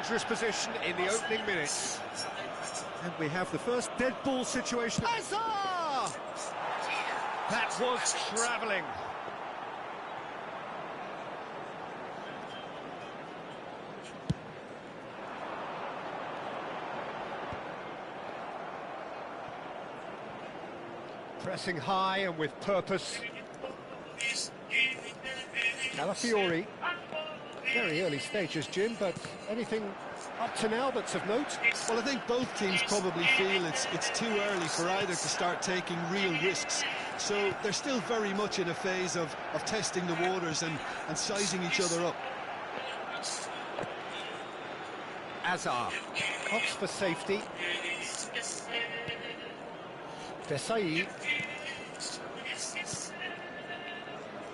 dangerous position in the opening minutes. And we have the first dead ball situation. Hazard! That was travelling. Pressing high and with purpose. Calafiori. Very early stages, Jim, but anything up to now that's of note? Well, I think both teams probably feel it's too early for either to start taking real risks. So they're still very much in a phase of testing the waters and sizing each other up. Hazard opts for safety. Desai.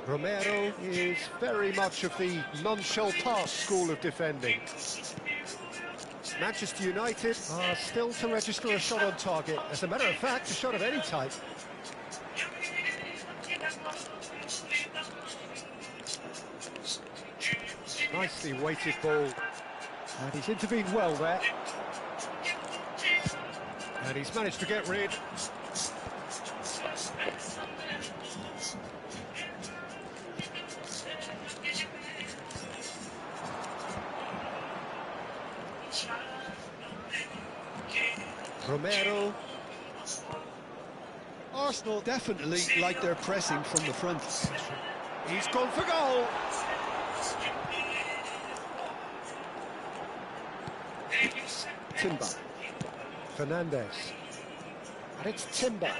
Romero is very much of the non-shell pass school of defending. Manchester United are still to register a shot on target. As a matter of fact, a shot of any type. Nicely weighted ball. And he's intervened well there. And he's managed to get rid. Romero. Arsenal definitely like their pressing from the front. He's gone for goal. Timber. Fernandez. And it's Timber.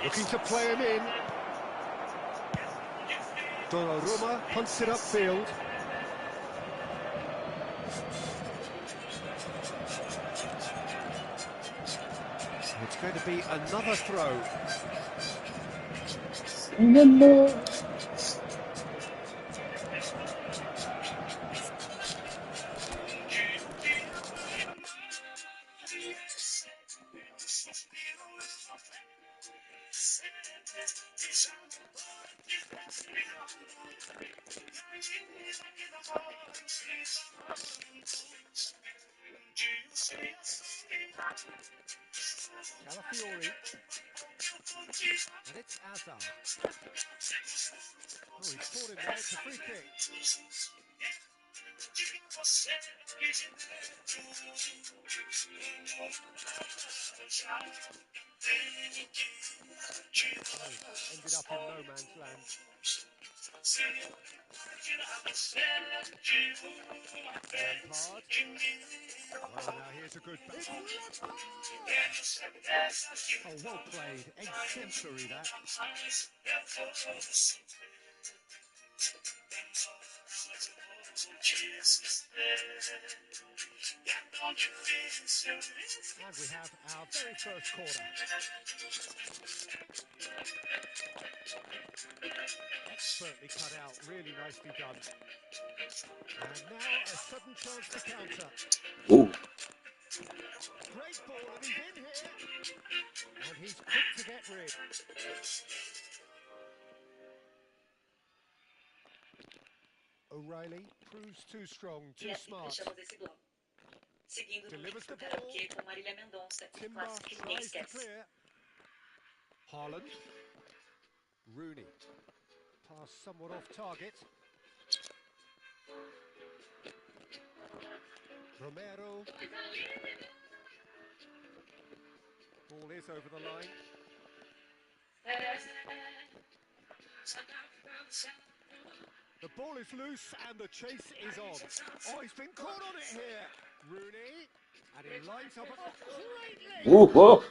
Looking to play him in. Donnarumma punts it upfield. It's going to be another throw. Calafiori. And it's Hazard. Oh, he's caught him there. It's a free kick. Oh, ended up in no man's land. Lampard. Oh, now here's a good pass. Oh, well played. Exemplary, that. And we have our very first corner. Expertly cut out, really nicely done. And now a sudden chance to counter. Ooh. Great ball, and he's in here. And he's quick to get rid. O'Reilly proves too strong, too smart. Delivers the ball. Timber tries to clear. Haaland. Rooney. Pass somewhat off target. Romero. Ball is over the line. The ball is loose and the chase is on. Oh, he's been caught on it here. Rooney. And he lines up a great leg. Whoa.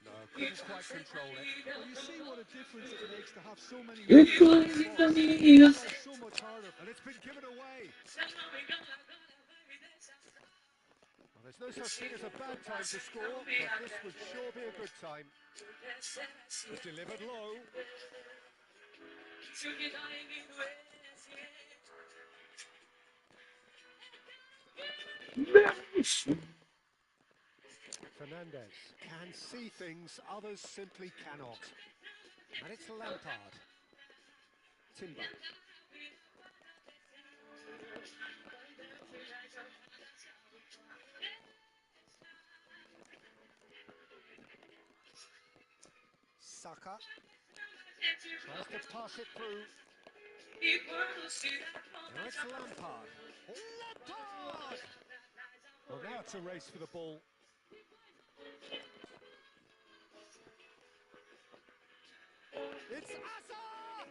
No, couldn't quite control it. Well, you see what a difference it makes to have so many So much harder. And it's been given away. Well, there's no such thing as a bad time to score, but this would sure be a good time. It's delivered low. Fernandez can see things others simply cannot. And it's Lampard. Timber. Saka tries to pass it through. Now it's Lampard. Lampard! Well, now it's a race for the ball. It's Hazard!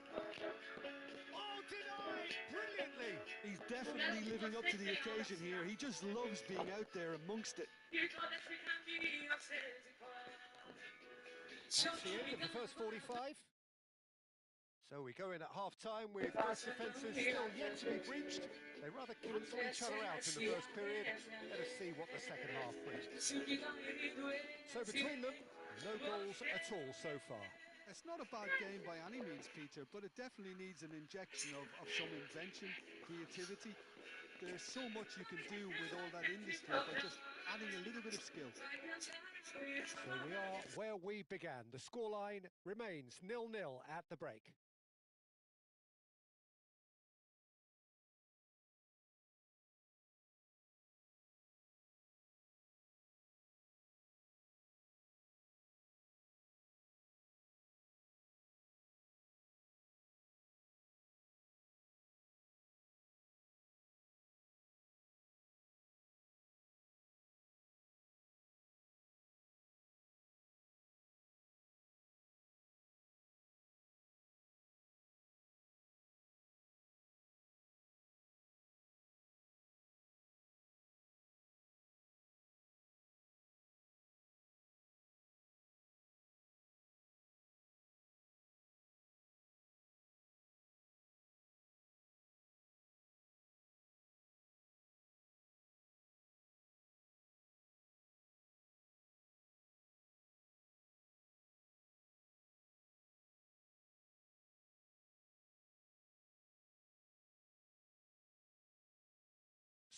Oh, denied! Brilliantly! He's definitely living up to the occasion here. He just loves being out there amongst it. That's the end of the first 45. So we go in at half-time with both defences still yet to be breached. They rather cancel each other out in the first period. Let us see what the second half brings. So between them, no goals at all so far. It's not a bad game by any means, Peter, but it definitely needs an injection of some invention, creativity. There's so much you can do with all that industry by just adding a little bit of skill. So we are where we began. The scoreline remains 0-0 at the break.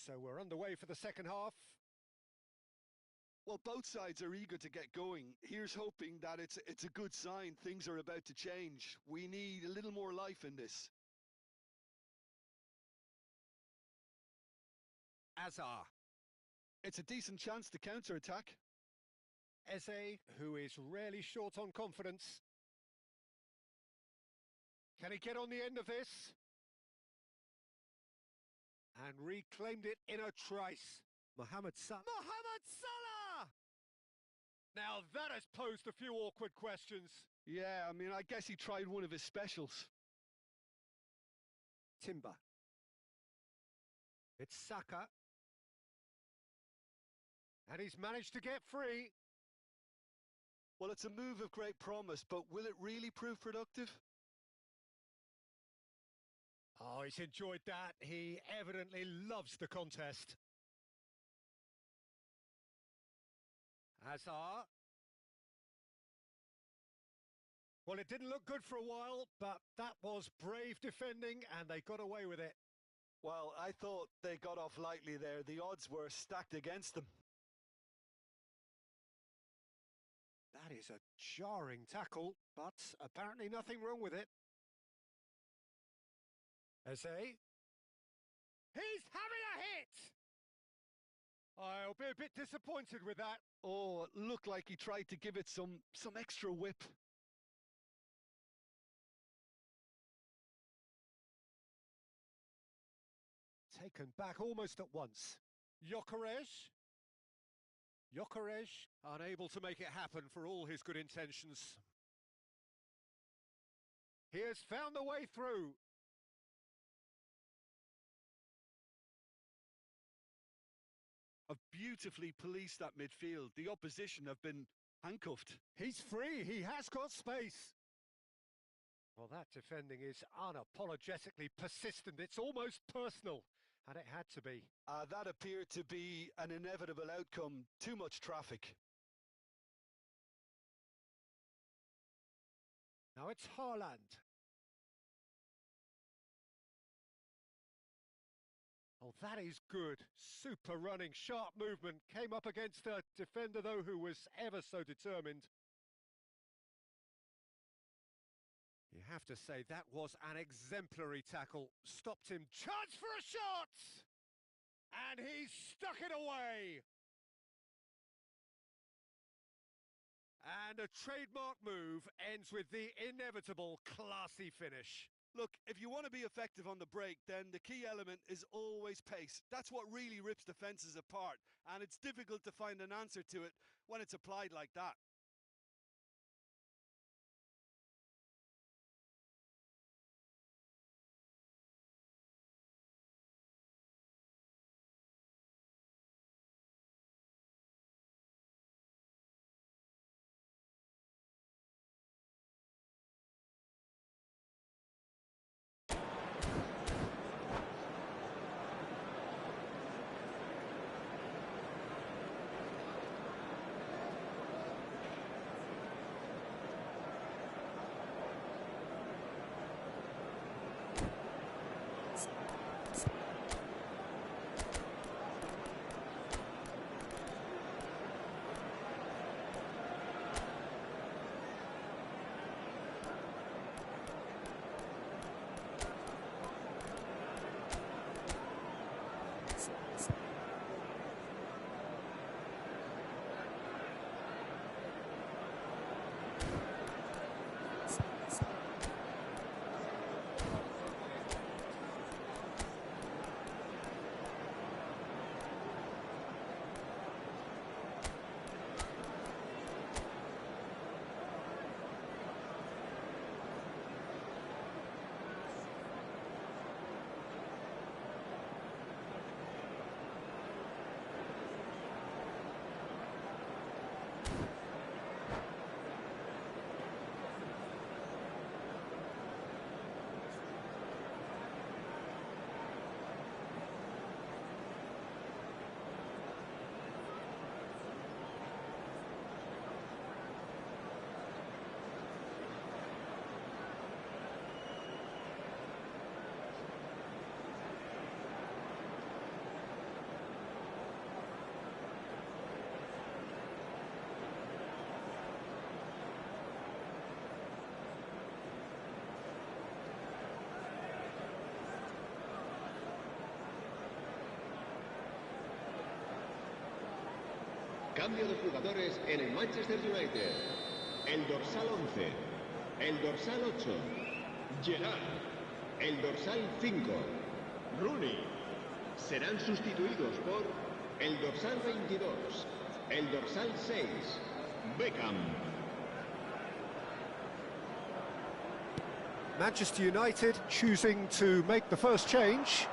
So we're underway for the second half. Well, both sides are eager to get going. Here's hoping that it's a good sign. Things are about to change. We need a little more life in this. Hazard. It's a decent chance to counter-attack. Eze, who is rarely short on confidence. Can he get on the end of this? And reclaimed it in a trice. Mohamed Salah. Mohamed Salah! Now that has posed a few awkward questions. Yeah, I mean, I guess he tried one of his specials. Timber. It's Saka. And he's managed to get free. Well, it's a move of great promise, but will it really prove productive? Oh, he's enjoyed that. He evidently loves the contest. Hazard. Well, it didn't look good for a while, but that was brave defending, and they got away with it. Well, I thought they got off lightly there. The odds were stacked against them. That is a jarring tackle, but apparently nothing wrong with it. Eze. He's having a hit! I'll be a bit disappointed with that. Oh, it looked like he tried to give it some extra whip. Taken back almost at once. Gyökeres. Gyökeres unable to make it happen for all his good intentions. He has found the way through. Have beautifully policed that midfield. The opposition have been handcuffed. He's free. He has got space. Well, that defending is unapologetically persistent. It's almost personal. And it had to be. That appeared to be an inevitable outcome. Too much traffic. Now it's Haaland. Oh, that is good. Super running, sharp movement. Came up against a defender, though, who was ever so determined. You have to say that was an exemplary tackle. Stopped him. Chance for a shot! And he's stuck it away! And a trademark move ends with the inevitable classy finish. Look, if you want to be effective on the break, then the key element is always pace. That's what really rips defences apart, and it's difficult to find an answer to it when it's applied like that. Cambio de jugadores en el Manchester United. El dorsal 11, el dorsal 8, Gerrard, el dorsal 5, Rooney. Serán sustituidos por el dorsal 22, el dorsal 6, Beckham. Manchester United choosing to make the first change.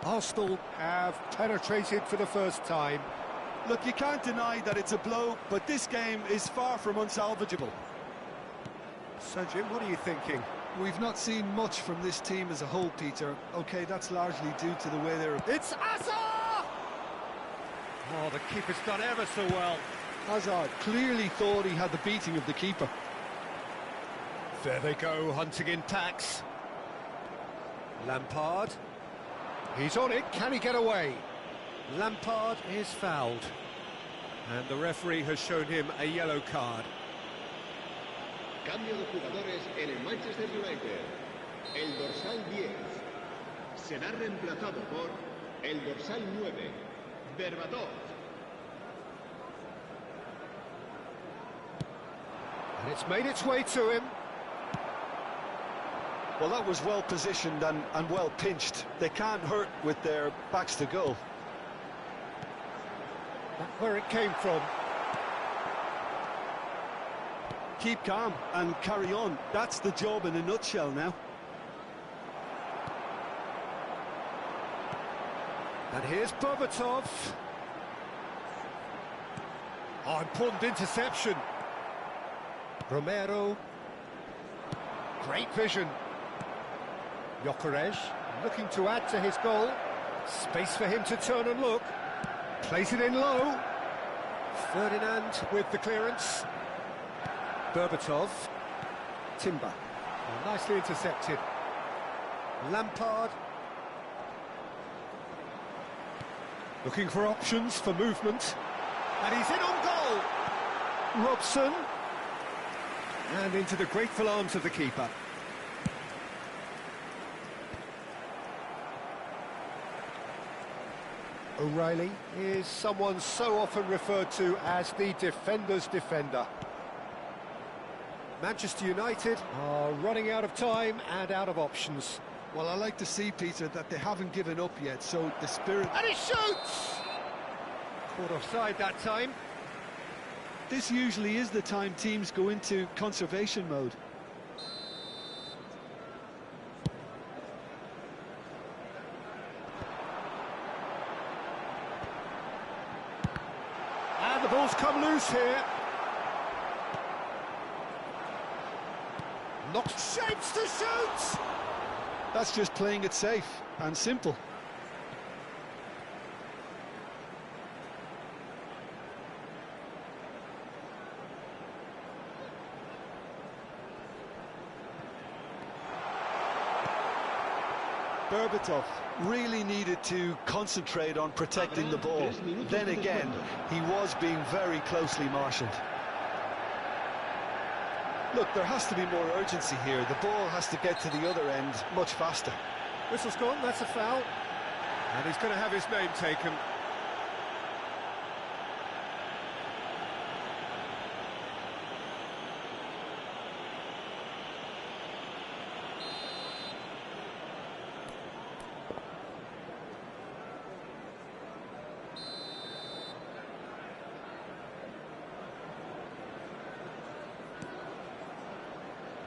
Arsenal have penetrated for the first time. Look, you can't deny that it's a blow, but this game is far from unsalvageable. So, Jim, what are you thinking? We've not seen much from this team as a whole, Peter. OK, that's largely due to the way they're... It's Hazard! Oh, the keeper's done ever so well. Hazard clearly thought he had the beating of the keeper. There they go, hunting in packs. Lampard. He's on it, can he get away? Lampard is fouled. And the referee has shown him a yellow card. Cambio de jugadores en el Manchester United. El dorsal 10 será reemplazado por el dorsal 9, Berbatov. And it's made its way to him. Well, that was well positioned and well pinched. They can't hurt with their backs to goal. That's where it came from. Keep calm and carry on. That's the job in a nutshell now. And here's Berbatov. Oh, important interception. Romero. Great vision. Gyökeres looking to add to his goal. Space for him to turn and look. Plays it in low. Ferdinand with the clearance. Berbatov. Timber. Oh, nicely intercepted. Lampard. Looking for options for movement. And he's in on goal. Robson. And into the grateful arms of the keeper. O'Reilly is someone so often referred to as the defender's defender. Manchester United are running out of time and out of options. Well, I like to see, Peter, that they haven't given up yet, so the spirit... And he shoots! Caught offside that time. This usually is the time teams go into conservation mode. And the ball's come loose here. Knocks, shapes to shoot! That's just playing it safe and simple. Berbatov really needed to concentrate on protecting the ball. Then again, he was being very closely marshalled. Look, there has to be more urgency here. The ball has to get to the other end much faster. Whistle's gone, that's a foul. And he's going to have his name taken.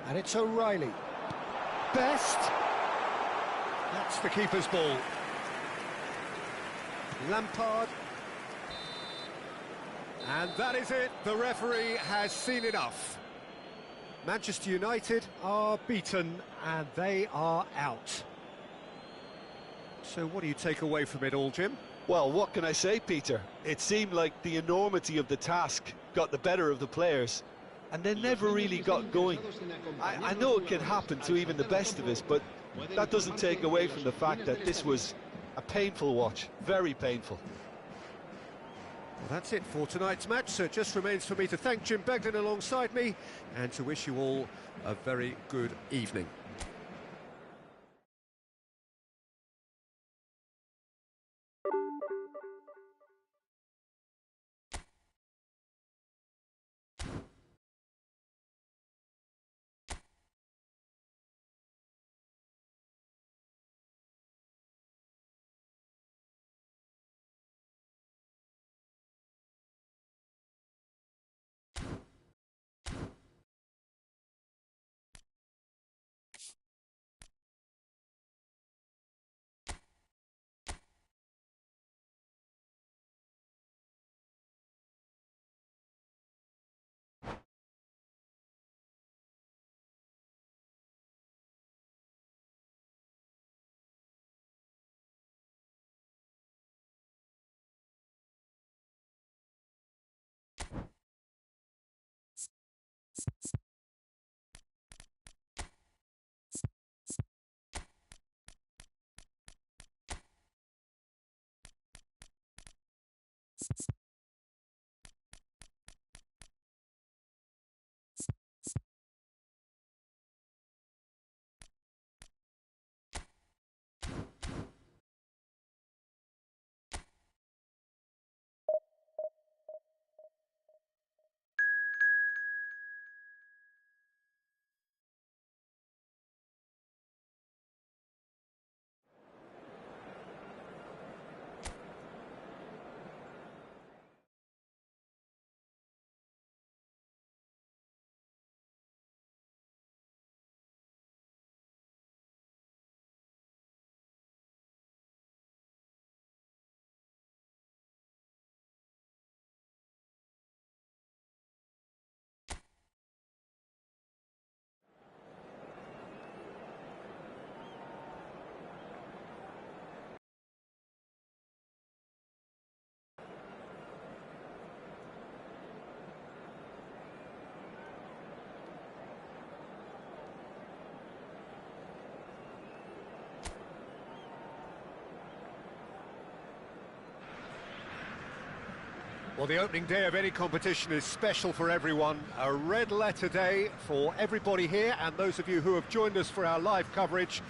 And it's O'Reilly. Best. That's the keeper's ball. Lampard. And that is it. The referee has seen enough. Manchester United are beaten and they are out. So what do you take away from it all, Jim? Well, what can I say, Peter? It seemed like the enormity of the task got the better of the players, and they never really got going. I know it can happen to even the best of us, but that doesn't take away from the fact that this was a painful watch, very painful. Well, that's it for tonight's match, so it just remains for me to thank Jim Beglin alongside me and to wish you all a very good evening. Well, the opening day of any competition is special for everyone. A red letter day for everybody here, and those of you who have joined us for our live coverage.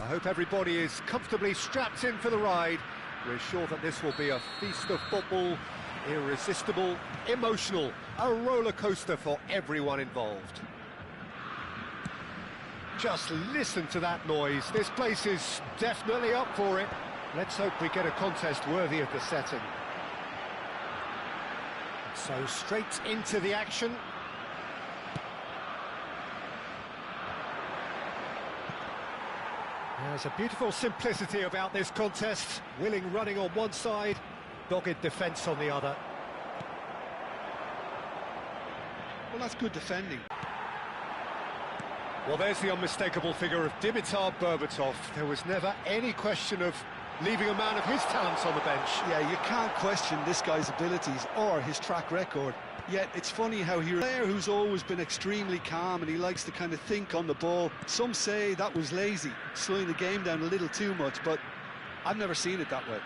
I hope everybody is comfortably strapped in for the ride. We're sure that this will be a feast of football, irresistible, emotional, a roller coaster for everyone involved. Just listen to that noise. This place is definitely up for it. Let's hope we get a contest worthy of the setting. So straight into the action. There's a beautiful simplicity about this contest. Willing running on one side, dogged defence on the other. Well, that's good defending. Well, there's the unmistakable figure of Dimitar Berbatov. There was never any question of leaving a man of his talents on the bench. Yeah, you can't question this guy's abilities or his track record. Yet it's funny how he's a player who's always been extremely calm and he likes to kind of think on the ball. Some say that was lazy, slowing the game down a little too much, but I've never seen it that way.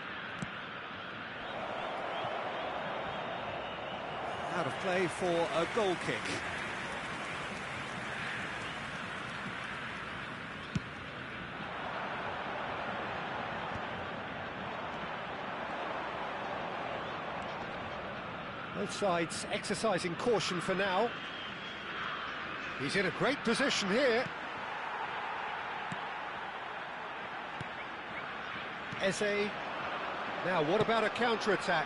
Out of play for a goal kick. Both sides exercising caution for now. He's in a great position here. Eze. Now, what about a counter-attack?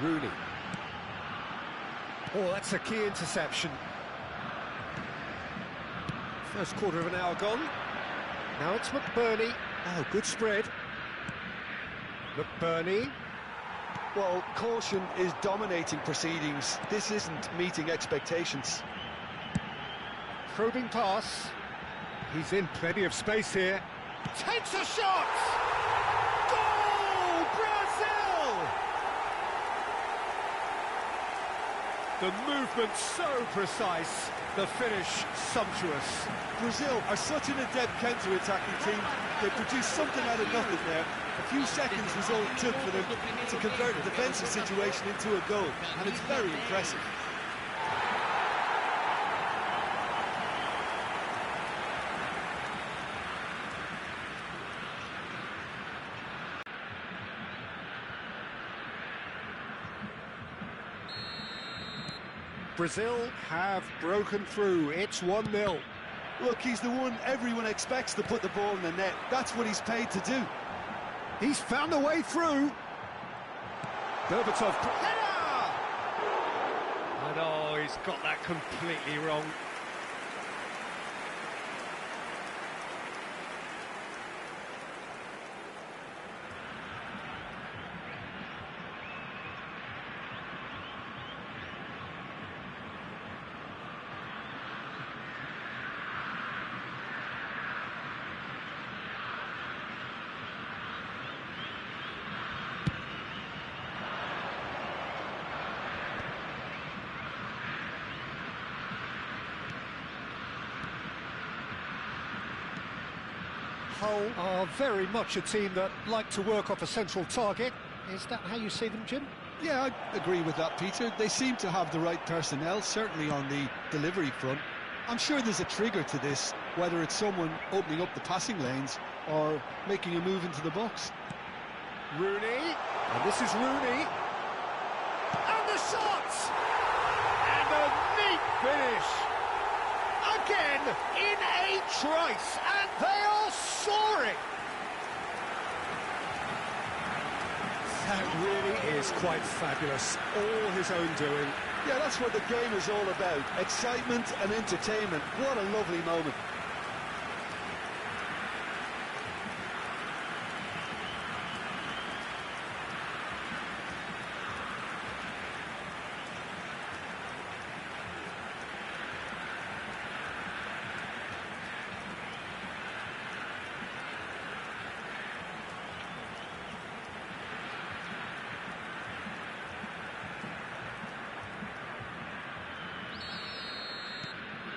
Rooney. Oh, that's a key interception. First quarter of an hour gone. Now it's McBurney. Oh, good spread. McBurney. Well, caution is dominating proceedings. This isn't meeting expectations. Probing pass. He's in plenty of space here. Takes a shot! Goal! Brazil! The movement so precise, the finish sumptuous. Brazil are such an adept counter-attacking team. They produced something out of nothing there. A few seconds was all it took for them to convert a defensive situation into a goal, and it's very impressive. Brazil have broken through. It's 1-0. Look, he's the one everyone expects to put the ball in the net. That's what he's paid to do. He's found a way through. Berbatov. Header! And oh, he's got that completely wrong. Hull are very much a team that like to work off a central target. Is that how you see them, Jim? Yeah, I agree with that, Peter. They seem to have the right personnel, certainly on the delivery front. I'm sure there's a trigger to this, whether it's someone opening up the passing lanes or making a move into the box. Rooney, and this is Rooney. And the shot! And a neat finish. Again, in a trice, and they are soaring! That really is quite fabulous, all his own doing. Yeah, that's what the game is all about, excitement and entertainment. What a lovely moment.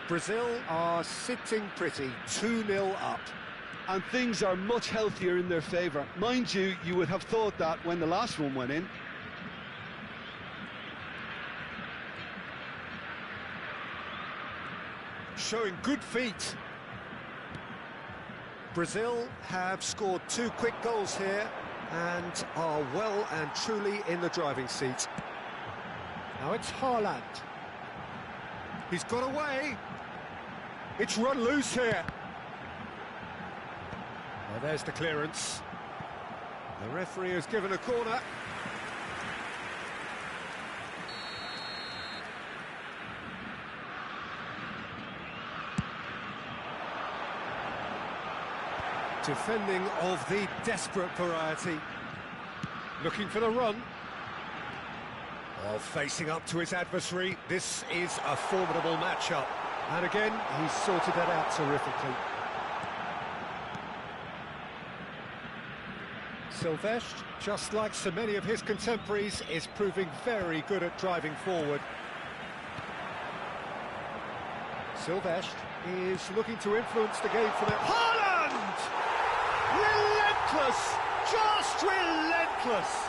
Brazil are sitting pretty, 2-0 up. And things are much healthier in their favour. Mind you, you would have thought that when the last one went in. showing good feet. Brazil have scored 2 quick goals here and are well and truly in the driving seat. Now it's Haaland. He's got away. It's run loose here. Well, there's the clearance. The referee has given a corner. Defending of the desperate variety. Looking for the run. While facing up to his adversary, this is a formidable matchup. And again, he's sorted that out terrifically. Silvestre, just like so many of his contemporaries, is proving very good at driving forward. Silvestre is looking to influence the game from it. Haaland! Relentless! Just relentless!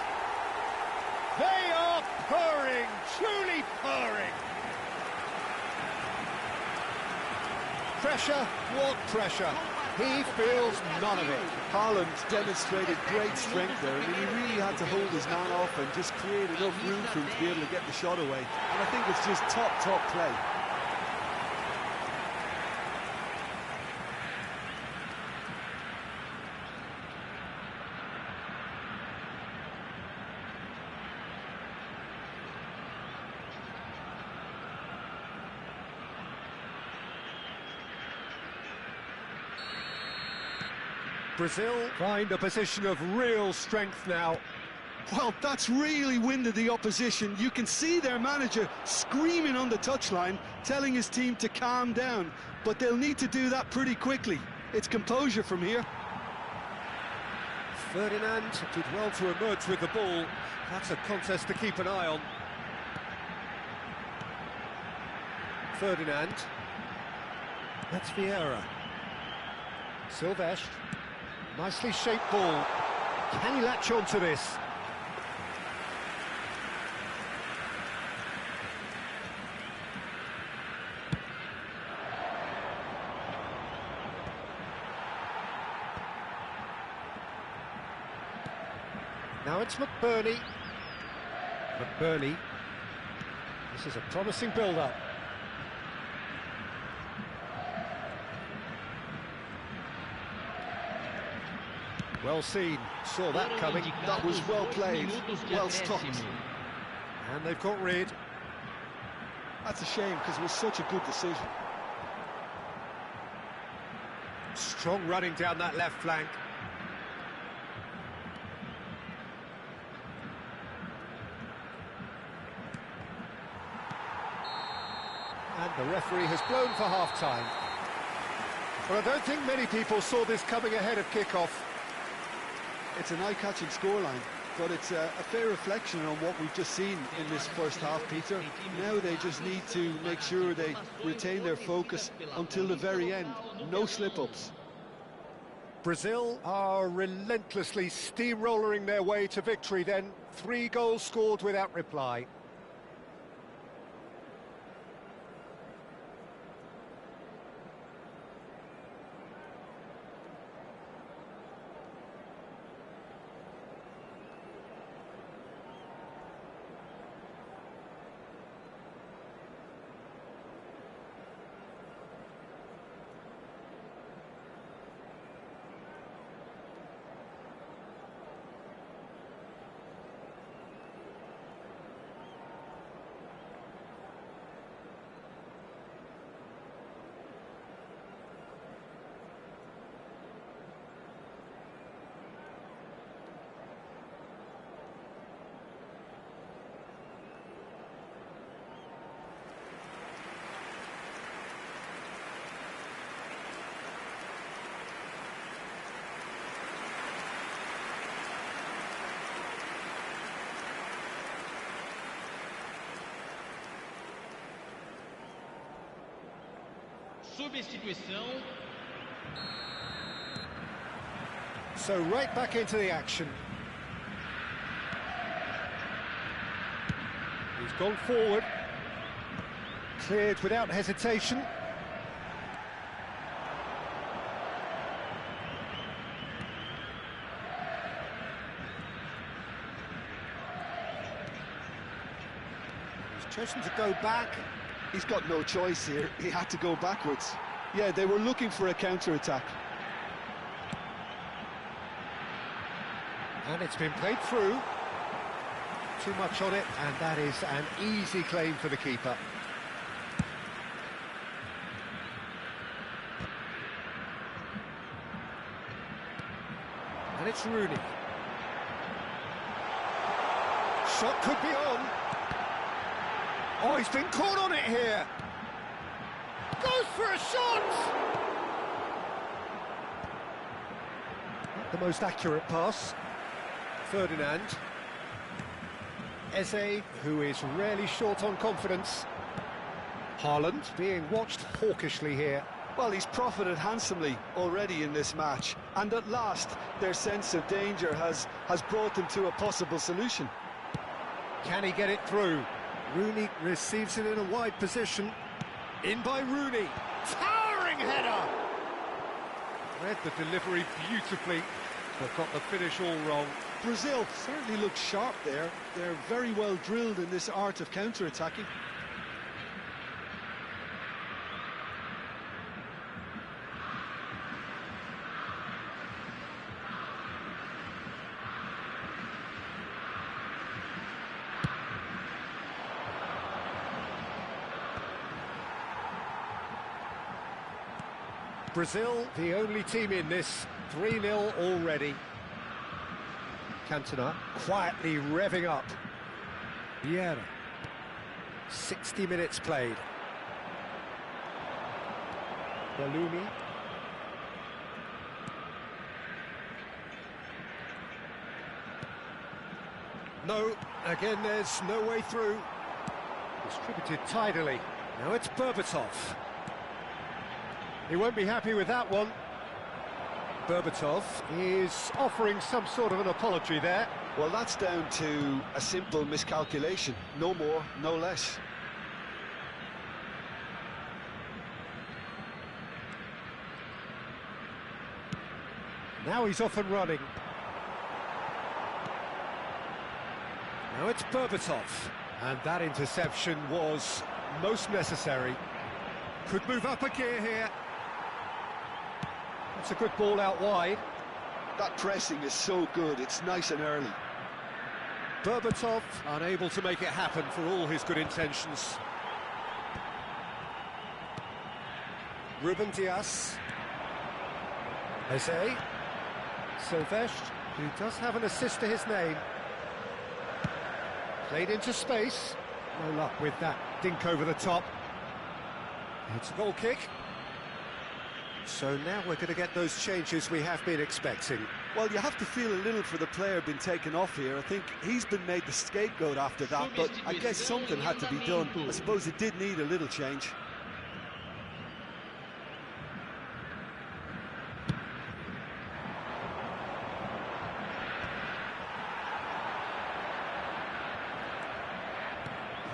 They are purring, truly purring. Pressure, what pressure? He feels none of it. Haaland demonstrated great strength there. I mean, he really had to hold his man off and just create enough room for him to be able to get the shot away. And I think it's just top play. Brazil find a position of real strength now. Well, that's really winded the opposition. You can see their manager screaming on the touchline, telling his team to calm down. But they'll need to do that pretty quickly. It's composure from here. Ferdinand did well to emerge with the ball. That's a contest to keep an eye on. Ferdinand. That's Vieira. Silvestre. Nicely shaped ball. Can he latch on to this? Now it's McBurney. McBurney. This is a promising build-up. Well seen, saw that coming. That was well played, well stopped. And they've got rid. That's a shame because it was such a good decision. Strong running down that left flank. And the referee has blown for half-time. Well, I don't think many people saw this coming ahead of kick-off. It's an eye-catching scoreline, but it's a fair reflection on what we've just seen in this first half, Peter. Now they just need to make sure they retain their focus until the very end. No slip-ups. Brazil are relentlessly steamrollering their way to victory then. 3 goals scored without reply. Substituição. So right back into the action. He's gone forward. Cleared without hesitation. Chosen to go back. He's got no choice here. He had to go backwards. Yeah, they were looking for a counter-attack. And it's been played through. Too much on it, and that is an easy claim for the keeper. And it's Rooney. Shot could be on. Oh, he's been caught on it here. Goes for a shot! Not the most accurate pass. Ferdinand. Eze, who is rarely short on confidence. Haaland being watched hawkishly here. Well, he's profited handsomely already in this match, and at last their sense of danger has brought them to a possible solution. Can he get it through? Rooney receives it in a wide position. In by Rooney. Towering header! Read the delivery beautifully, but got the finish all wrong. Brazil certainly look sharp there. They're very well drilled in this art of counter-attacking. Brazil, the only team in this, 3-0 already. Cantona quietly revving up. Vieira. 60 minutes played. Bellumi. No, again there's no way through. Distributed tidily. Now it's Berbatov. He won't be happy with that one. Berbatov is offering some sort of an apology there. Well, that's down to a simple miscalculation. No more, no less. Now he's off and running. Now it's Berbatov. And that interception was most necessary. Could move up a gear here. That's a good ball out wide. That pressing is so good, it's nice and early. Berbatov unable to make it happen for all his good intentions. Ruben Dias. Eze. Silvestre, who does have an assist to his name. Played into space. No luck with that dink over the top. It's a goal kick. So now we're going to get those changes we have been expecting. Well, you have to feel a little for the player being taken off here. I think he's been made the scapegoat after that, but I guess something had to be done. I suppose it did need a little change.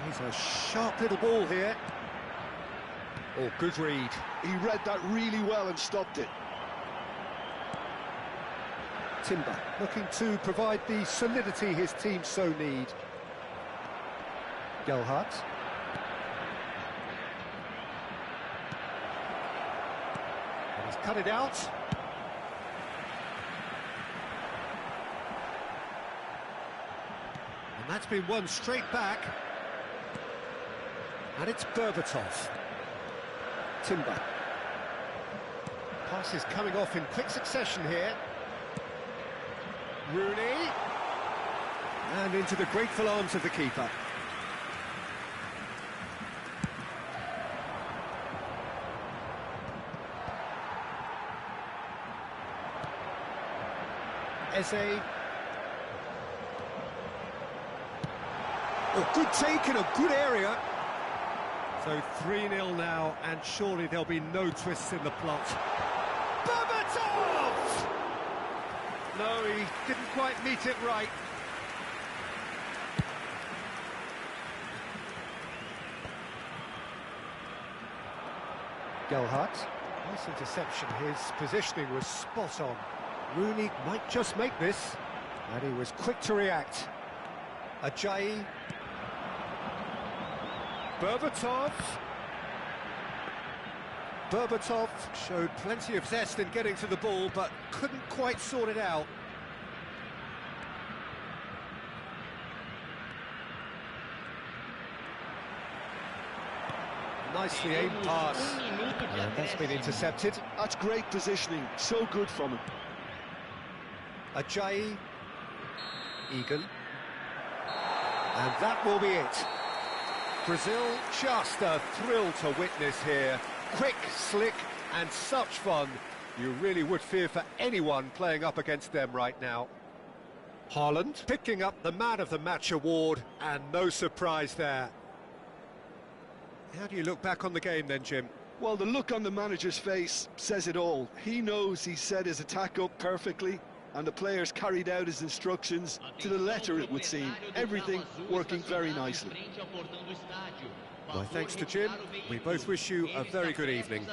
He's a sharp little ball here. Oh, good read. He read that really well and stopped it. Timber looking to provide the solidity his team so need. Gelhardt. And he's cut it out. And that's been won straight back. And it's Berbatov. Timber. Passes coming off in quick succession here. Rooney. And into the grateful arms of the keeper. Eze. Oh, good take in a good area. So 3-0 now, and surely there'll be no twists in the plot. Berbatov! No, he didn't quite meet it right. Gelhardt. Nice interception. His positioning was spot on. Rooney might just make this, and he was quick to react. Ajayi. Berbatov. Berbatov showed plenty of zest in getting to the ball, but couldn't quite sort it out. Nicely aimed pass, and that's been intercepted. That's great positioning, so good from him. Ajayi, Egan, and that will be it. Brazil, just a thrill to witness here. Quick, slick, and such fun. You really would fear for anyone playing up against them right now. Haaland picking up the Man of the Match award, and no surprise there. How do you look back on the game then, Jim? Well, the look on the manager's face says it all. He knows he set his attack up perfectly, and the players carried out his instructions to the letter, it would seem. Everything working very nicely. My thanks to Jim. We both wish you a very good evening.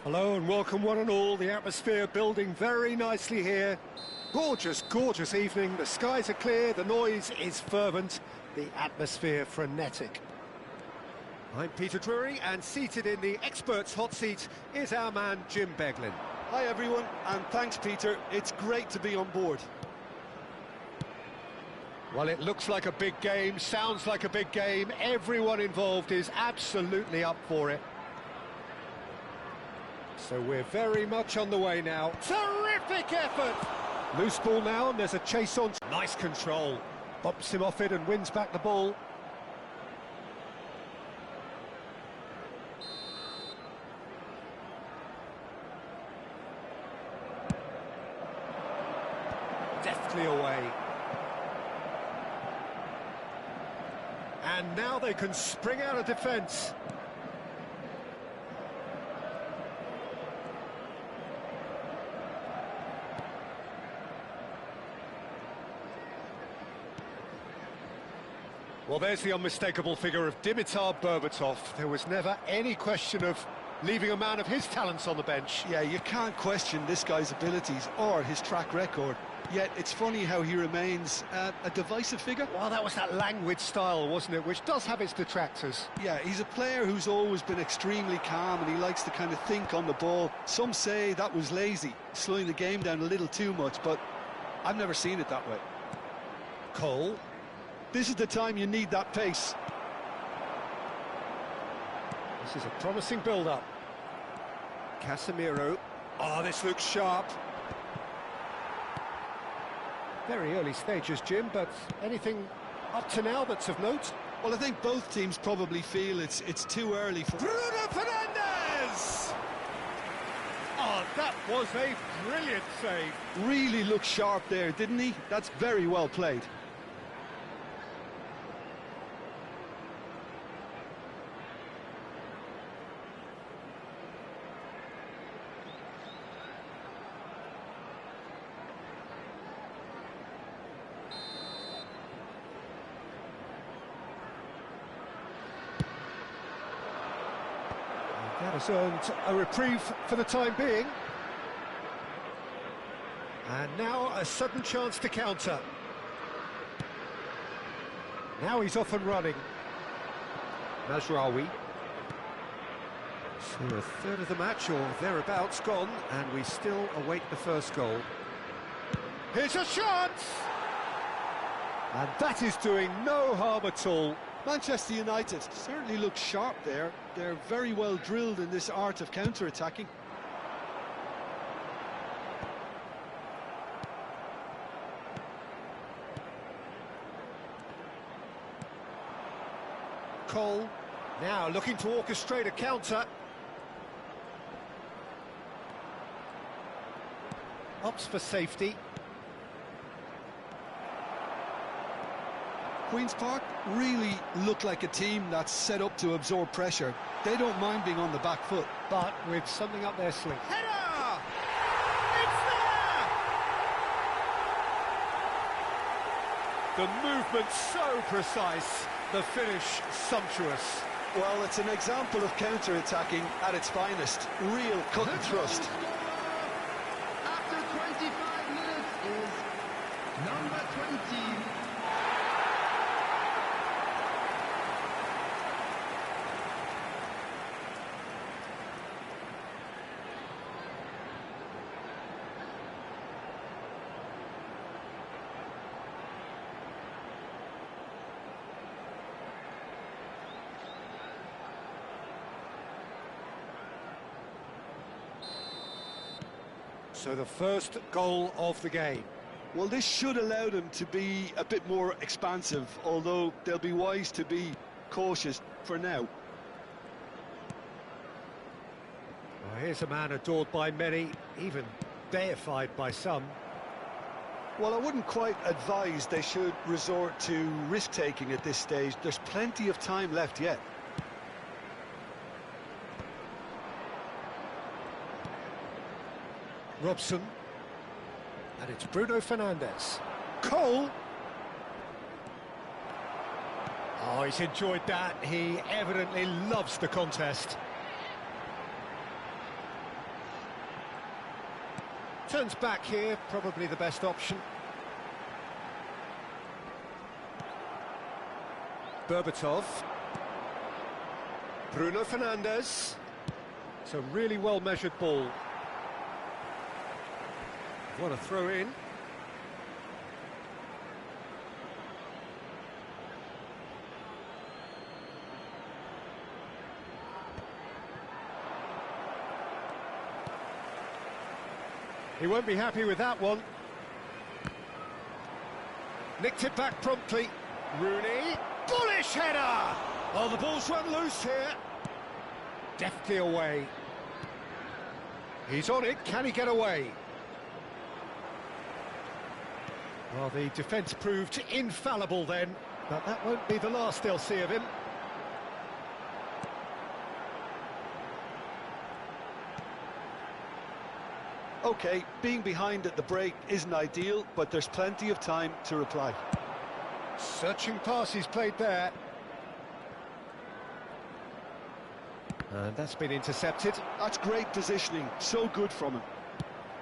Hello and welcome one and all. The atmosphere building very nicely here. Gorgeous, gorgeous evening. The skies are clear, the noise is fervent, the atmosphere frenetic. I'm Peter Drury, and seated in the experts' hot seat is our man Jim Beglin. Hi everyone, and thanks Peter. It's great to be on board. Well, it looks like a big game, sounds like a big game. Everyone involved is absolutely up for it. So we're very much on the way now. Terrific effort! Loose ball now, and there's a chase on. Nice control. Bumps him off it and wins back the ball. Deftly away. And now they can spring out of defence. Well, there's the unmistakable figure of Dimitar Berbatov. There was never any question of leaving a man of his talents on the bench. Yeah, you can't question this guy's abilities or his track record. Yet it's funny how he remains a divisive figure. Well, that was that languid style, wasn't it, which does have its detractors. Yeah, he's a player who's always been extremely calm, and he likes to kind of think on the ball. Some say that was lazy, slowing the game down a little too much, but I've never seen it that way. Cole. This is the time you need that pace. This is a promising build-up. Casemiro. Oh, this looks sharp. Very early stages, Jim, but anything up to now that's of note? Well, I think both teams probably feel it's too early for... Bruno Fernandes! Oh, That was a brilliant save. Really looked sharp there, didn't he? That's very well played. That has earned a reprieve for the time being. And now a sudden chance to counter. Now he's off and running. Mazraoui. So a third of the match or thereabouts gone, and we still await the first goal. Here's a shot! And that is doing no harm at all. Manchester United certainly look sharp there. They're very well drilled in this art of counter-attacking. Cole now looking to orchestrate a counter. Opts for safety. Queen's Park really look like a team that's set up to absorb pressure. They don't mind being on the back foot. But with something up their sleeve. Header! It's there! The movement so precise, the finish sumptuous. Well, it's an example of counter-attacking at its finest. Real cut and thrust. After 25 minutes is number 20. So the first goal of the game. Well, this should allow them to be a bit more expansive, although they'll be wise to be cautious for now. Well, here's a man adored by many, even deified by some. Well, I wouldn't quite advise they should resort to risk-taking at this stage. There's plenty of time left yet. Robson. And it's Bruno Fernandes. Cole. Oh, he's enjoyed that. He evidently loves the contest. Turns back here, probably the best option. Berbatov. Bruno Fernandes. It's a really well-measured ball. What a throw in. He won't be happy with that one. Nicked it back promptly. Rooney. Bullish header! Oh, the ball's run loose here. Deftly away. He's on it. Can he get away? Well, the defence proved infallible then, but that won't be the last they'll see of him. OK, being behind at the break isn't ideal, but there's plenty of time to reply. Searching pass he's played there. And that's been intercepted. That's great positioning, so good from him.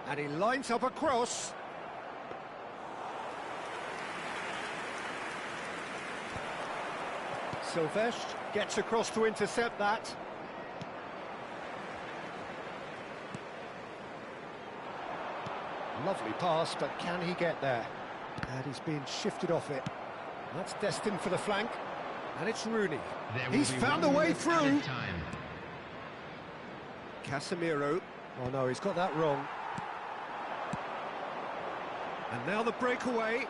And he lines up a cross. Silvestre gets across to intercept that. Lovely pass, but can he get there? And he's been shifted off it. That's destined for the flank. And it's Rooney. He's found a way through. Casemiro. Oh no, he's got that wrong. And now the breakaway.